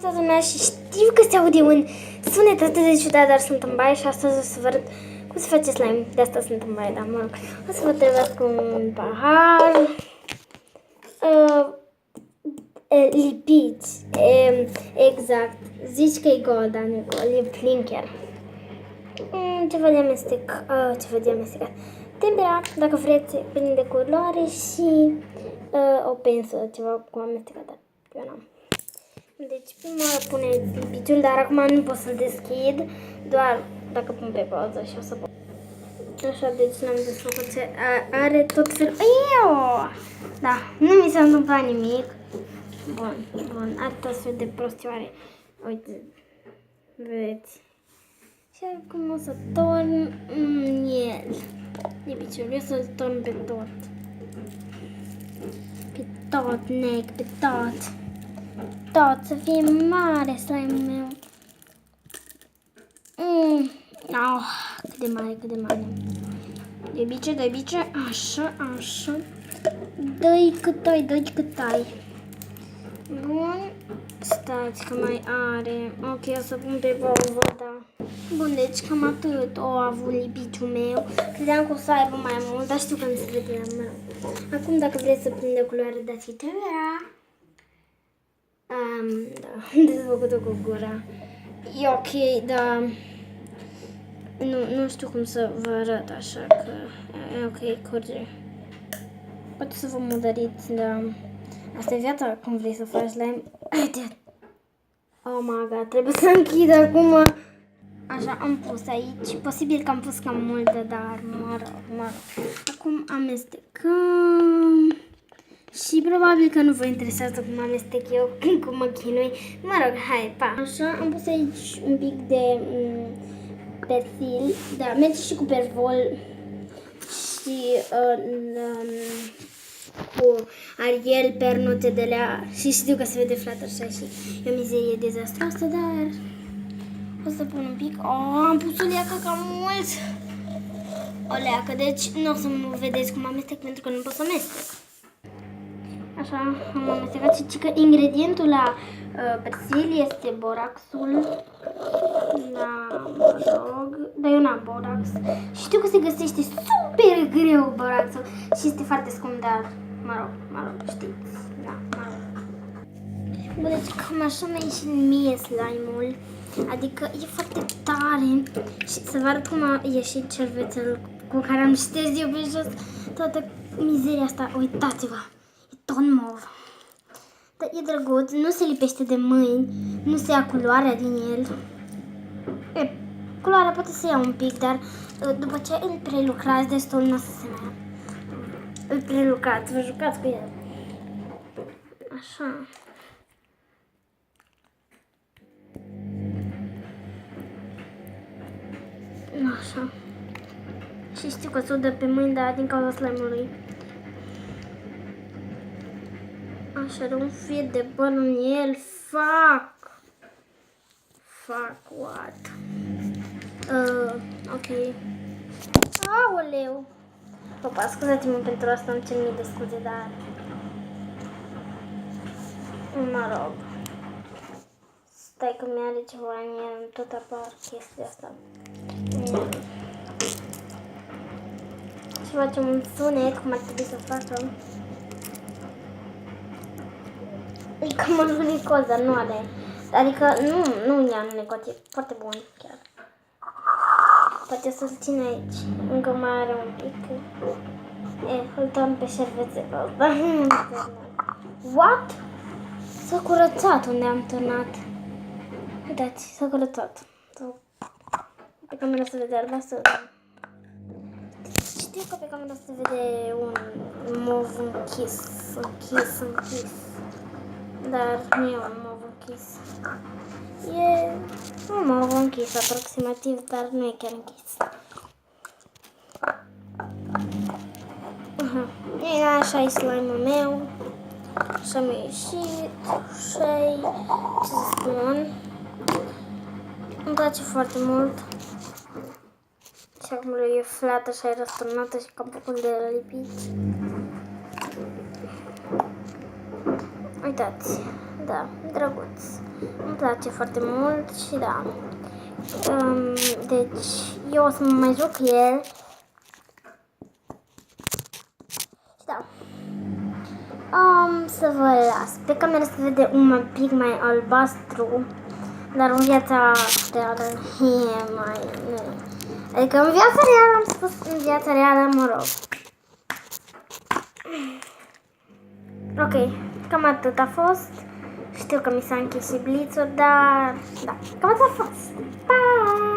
Toată lumea și știu că se aude un sunet atât de ciudat, dar sunt în baie și astăzi o să vă arăt cum se face slime. De asta sunt în baie, dar mă rog. O să vă trebuiască un pahar, lipiți, exact, zici că e gold, dar nu e gold, e plin chiar. Ceva de amestecat. Tempera, dacă vreți, plin de culoare și o pensă, ceva cu amestecat, dar eu n-am. Deci prima pune piciul, dar acum nu pot să-l deschid, doar dacă pun pe pauză și o să pot. Așa, deci n-am desfăcut ce are tot felul. Da, nu mi s-a întâmplat nimic. Bun, are tot fel de prostioare. Uite, vedeți. Și acum o să torn el. De piciul, eu să-l torn pe tot. Pe tot, nec, pe tot. Tot, să fie mare slime-ul meu. Cât de mare. Doi bice, așa. Doi cât ai. Bun, stați că mai are. Ok, o să pun pe pauză, da. Bun, deci cam atât o avut lipiciul meu. Credeam că o să aibă mai mult, dar știu că nu se vede la mână. Acum, dacă vreți să prinde culoare, dați-i tăvera. Da, desfăcut-o cu gura. E ok, dar nu știu cum să vă arăt așa că e ok, curge. Poate să vă mudăriți, dar asta e viața cum vrei să faci slime. Oh my god, trebuie să închid acum. Așa, am pus aici. Posibil că am pus cam multă, dar mă rog. Acum amestecăm. Și probabil că nu vă interesează cum amestec eu, cum mă chinui. Mă rog, hai, pa! Așa, am pus aici un pic de persil. Da, merge și cu pervol și cu Ariel, pernoțe de lea. Și știu că se vede Fluttershy și e o mizerie dezastroasă, dar o să pun un pic. Am pus o leacă cam mult. O leacă, deci nu o să mă vedeți cum amestec pentru că nu pot să amestec. Așa, am amestecat și că ingredientul la persil este boraxul. Da, mă rog, dar eu n-am borax. Știu că se găsește super greu boraxul și este foarte scump, dar mă rog, știți. Da, mă rog. Bun, deci cam așa mi-a ieșit mie slime-ul. Adică e foarte tare. Și să vă arăt cum a ieșit cervețelul cu care am șters eu pe jos toată mizeria asta. Uitați-vă! Tot mov. Dar e drăguț, nu se lipește de mâini, nu se ia culoarea din el. Culoarea poate să ia un pic, dar după ce îl prelucrați destul, nu o să se mai ia. Îl prelucrați, vă jucați cu el. Așa. Așa. Și știu că se udă pe mâini, dar din cauza slime-ului. Așa, are un fir de păr în el. Fuck, what? Ok. Aoleu. Opa, scuzați-mă pentru asta, îmi cer mii de scuze, dar mă rog. Stai că mi-are ceva în el, tot apar chestia asta. Și facem un sunet, cum ar trebui să facem. E cam alunecos, dar nu are. Adică nu e alunecos, e foarte bun chiar. Poate să-l țin aici. Încă mai are un pic. Îl torn pe șervețelul ăsta. What? S-a curățat unde am turnat. Uitați, s-a curățat. Pe camera se vede albastru. Știu că pe camera se vede un mov închis. Dar nu e un mov închis. E un mov închis aproximativ, dar nu e chiar închis. Așa e slime-ul meu. Așa mi-a ieșit. Și ce să spun? Îmi place foarte mult. Și acum e Fluttershy răsturnată și capul de lipit. Uitați, da, drăguț. Îmi place foarte mult și da. Deci eu o să mă mai joc cu el. Și da. Să vă las. Pe cameră se vede un pic mai albastru, dar în viața reală e mai... Adică în viața reală, am spus în viața reală, mă rog. Ok, cam atât a fost. Știu că mi s-a închis și blițul, dar da, cam atât a fost. Pa!